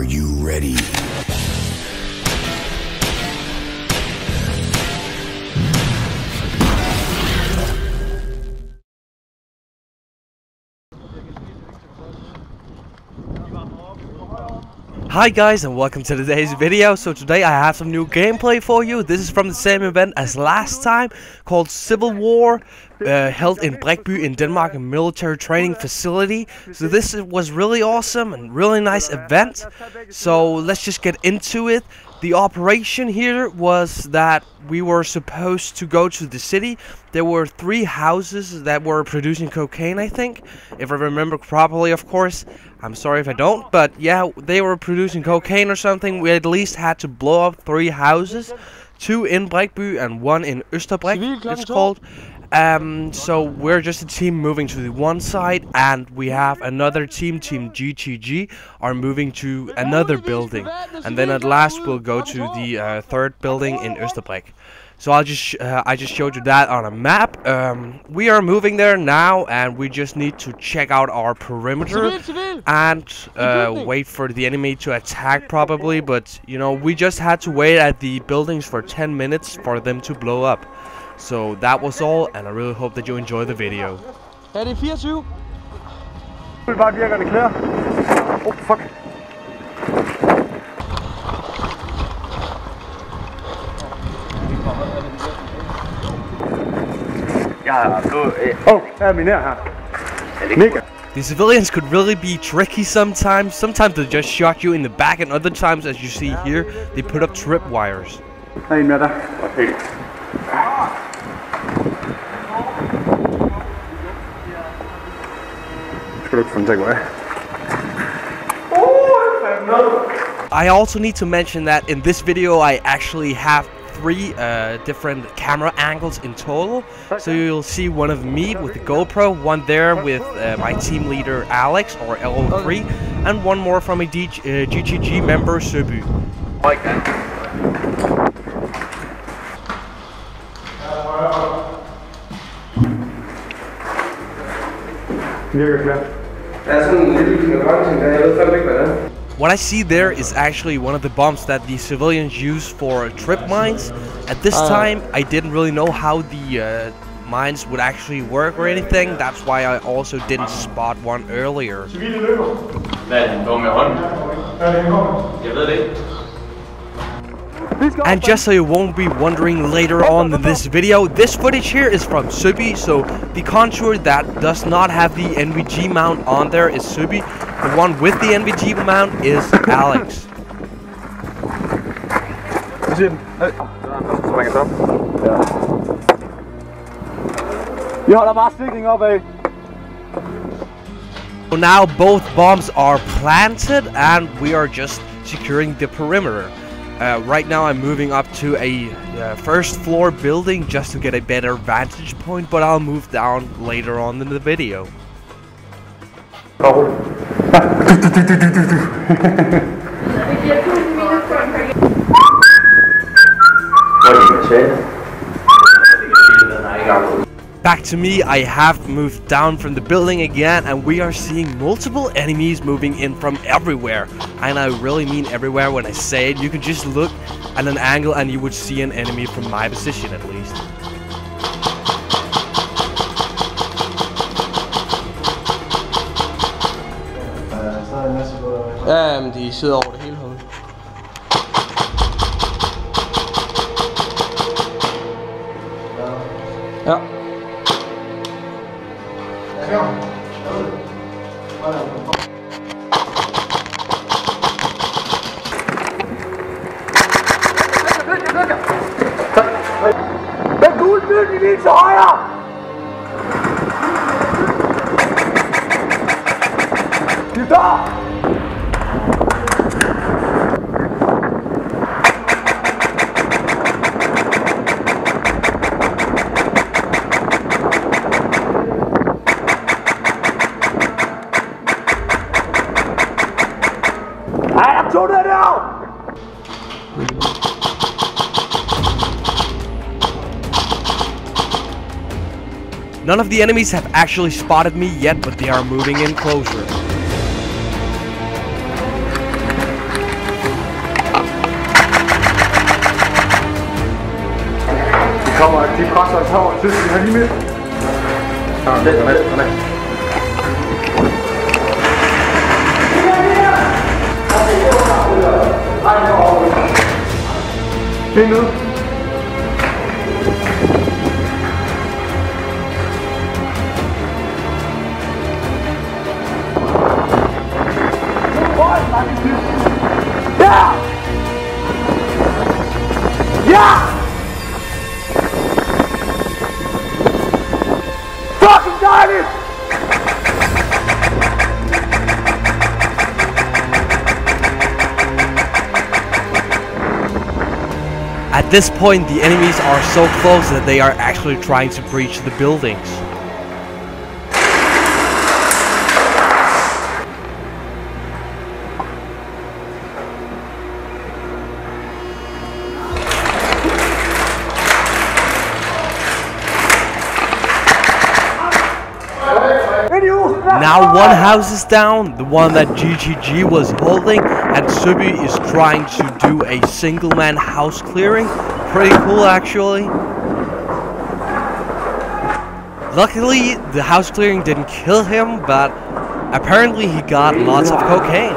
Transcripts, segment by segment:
you ready? Hi guys, and welcome to today's video. So today I have some new gameplay for you. This is from the same event as last time, called Civil War, held in BRIKBY in Denmark, a military training facility. So this was really awesome and really nice event. So let's just get into it. The operation here was that we were supposed to go to the city. There were 3 houses that were producing cocaine, I think, if I remember properly, of course. I'm sorry if I don't, but yeah, they were producing cocaine or something. We at least had to blow up 3 houses, 2 in BRIKBY and 1 in Østerbræk, it's called. So we're just a team moving to the one side, and we have another team, Team GTG, are moving to another building, and then at last we'll go to the 3rd building in Østerbræk. So I just showed you that on a map. We are moving there now, and we just need to check out our perimeter and wait for the enemy to attack probably. But you know, we just had to wait at the buildings for 10 minutes for them to blow up. So that was all, and I really hope that you enjoy the video. Er det 24? Bare virker det klar. Oh fuck. The civilians could really be tricky sometimes. Sometimes they just shot you in the back, and other times, as you see here, they put up tripwires. Hey, med dig. I also need to mention that in this video I actually have 3 different camera angles in total. So you'll see one of me with the GoPro, one there with my team leader Alex, or LO3, and one more from a GTG member, Søby. Like that. What I see there is actually one of the bombs that the civilians use for trip mines. At this time, I didn't really know how the mines would actually work or anything. That's why I also didn't spot one earlier. And just so you won't be wondering later on in this video, this footage here is from Søby, so the contour that does not have the NVG mount on there is Søby. The one with the NVG mount is Alex. So now both bombs are planted, and we are just securing the perimeter. Right now I'm moving up to a 1st floor building just to get a better vantage point, but I'll move down later on in the video. Back to me, I have moved down from the building again, and we are seeing multiple enemies moving in from everywhere. And I really mean everywhere when I say it. You can just look at an angle and you would see an enemy from my position at least. Ja, men de sidder over det hele herude. Ja. Den gule bygning lige til højre! De dør! None of the enemies have actually spotted me yet, but they are moving in closer. presser et tag til. Vi har lige med. Kom med. Helt ned. Ja! Ja! Fucking dejligt! At this point, the enemies are so close that they are actually trying to breach the buildings. Now one house is down, the one that GGG was holding, and Subi is trying to do a single-man house clearing. Pretty cool, actually. Luckily, the house clearing didn't kill him, but apparently he got lots of cocaine.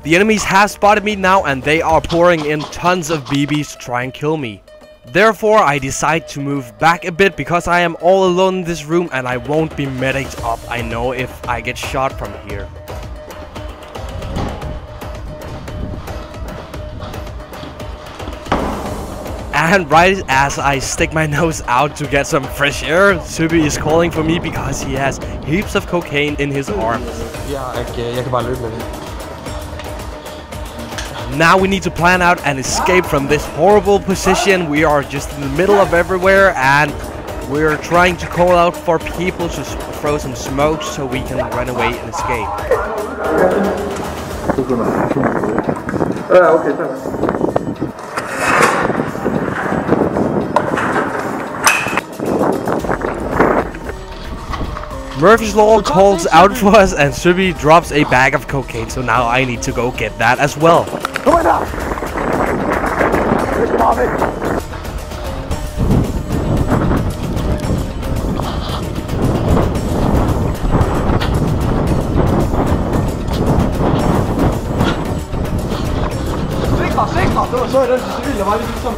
The enemies have spotted me now, and they are pouring in tons of BBs to try and kill me. Therefore, I decide to move back a bit because I am all alone in this room and I won't be medicked up, I know, if I get shot from here. And right as I stick my nose out to get some fresh air, Subi is calling for me because he has heaps of cocaine in his arms. Jeg kan bare løbe med det. Now we need to plan out and escape from this horrible position. We are just in the middle of everywhere and we're trying to call out for people to throw some smoke so we can run away and escape. Murphy's Law calls out for us and Subi drops a bag of cocaine, so now I need to go get that as well. Kom ind her! Det skal bare væk! Sikre! Det var så i den til civil, der var lige ligesom...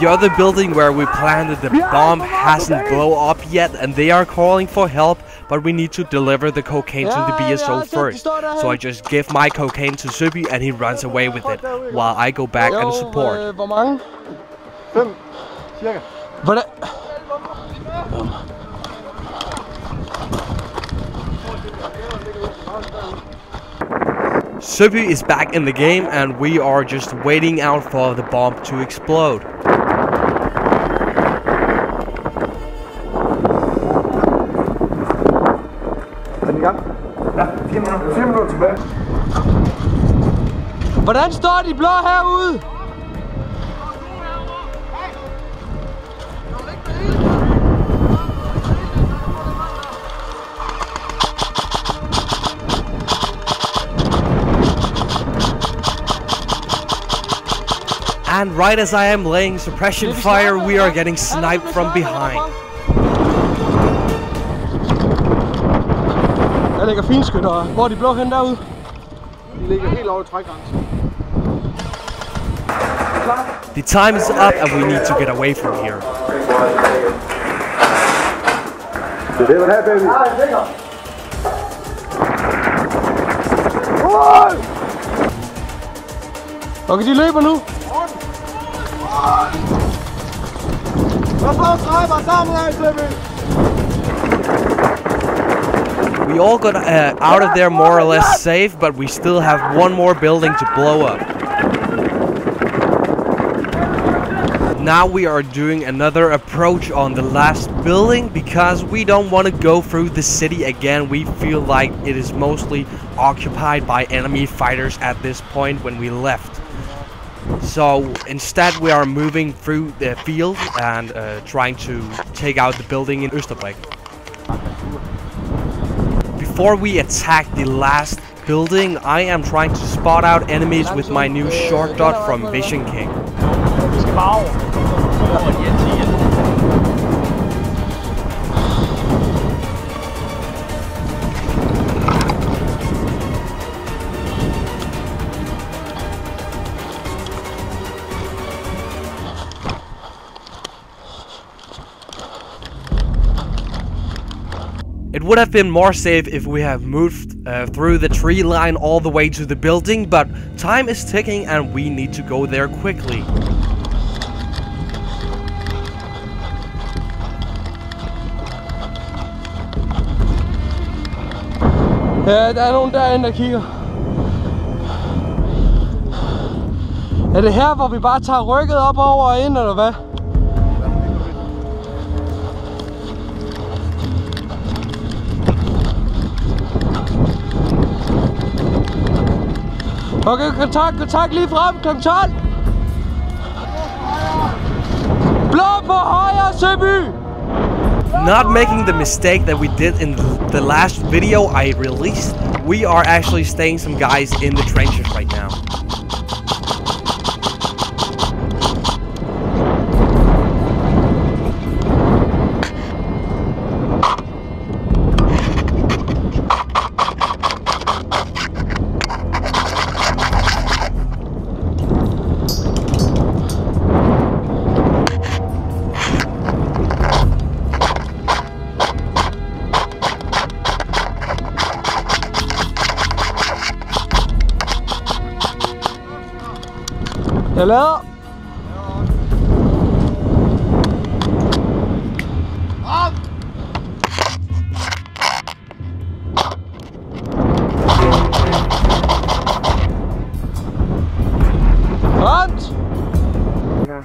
The other building where we planted the bomb hasn't blown up yet and they are calling for help, but we need to deliver the cocaine to the BSO first. So I just give my cocaine to Subi and he runs away with it, while I go back and support. Hvor mange? 5, cirka. Hvordan? Subi is back in the game and we are just waiting out for the bomb to explode. Ja, 4 minutter tilbage. Hvordan står de blå herude? And right as I am laying suppression fire, we are getting sniped from behind. Der ligger finskytter. Hvor er de blå hen derude? De ligger helt over i trækgrænsen. The time is up and we need to get away from here. Det er det, her, baby. Okay, de løber nu. Lad os bare stræbe sammen her, baby. We all got out of there more or less safe, but we still have one more building to blow up. Now we are doing another approach on the last building because we don't want to go through the city again. We feel like it is mostly occupied by enemy fighters at this point when we left. So instead we are moving through the field and trying to take out the building in Østerbræk. Before we attack the last building, I am trying to spot out enemies with my new short dot from Vision King. It would have been more safe if we have moved through the tree line all the way to the building, but time is ticking and we need to go there quickly. Ja, der er nogen derinde, der kigger. Er det her, hvor vi bare tager rykket op over og ind, eller hvad? Okay, kontakt lige frem, kl. 12. Blå på højre, Søby! Not making the mistake that we did in the last video I released, we are actually staying some guys in the trenches right now. Jeg lader.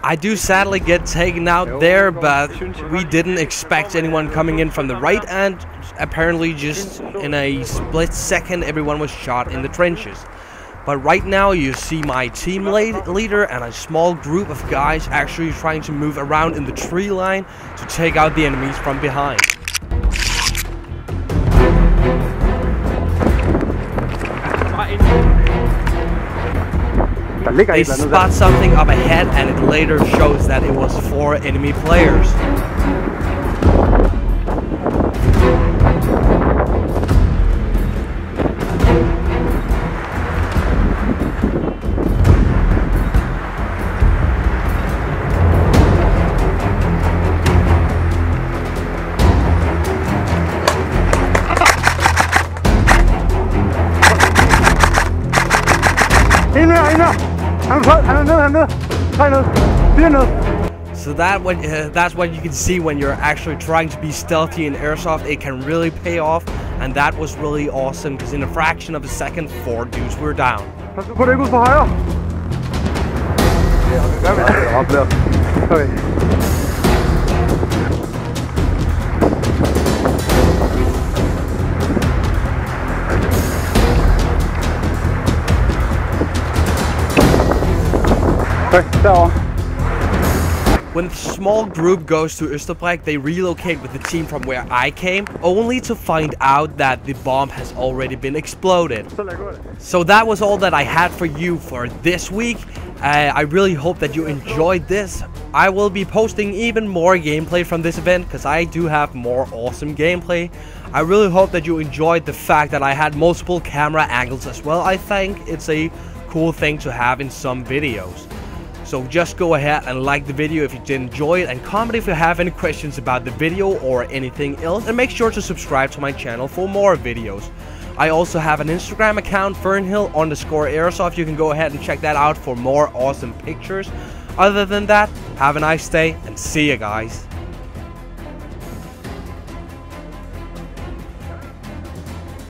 I do sadly get taken out there, but we didn't expect anyone coming in from the right, and apparently just in a split second everyone was shot in the trenches. But right now you see my team leader and a small group of guys actually trying to move around in the tree line to take out the enemies from behind. They spot something up ahead and it later shows that it was 4 enemy players. So that's what you can see when you're actually trying to be stealthy in Airsoft. It can really pay off, and that was really awesome because in a fraction of a second 4 dudes were down. When the small group goes to Østerbræk, they relocate with the team from where I came, only to find out that the bomb has already been exploded. So that was all that I had for you for this week. I really hope that you enjoyed this. I will be posting even more gameplay from this event because I do have more awesome gameplay. I really hope that you enjoyed the fact that I had multiple camera angles as well. I think it's a cool thing to have in some videos. So just go ahead and like the video if you did enjoy it, and comment if you have any questions about the video or anything else, and make sure to subscribe to my channel for more videos. I also have an Instagram account, Fernhill_Airsoft. You can go ahead and check that out for more awesome pictures. Other than that, have a nice day and see you guys.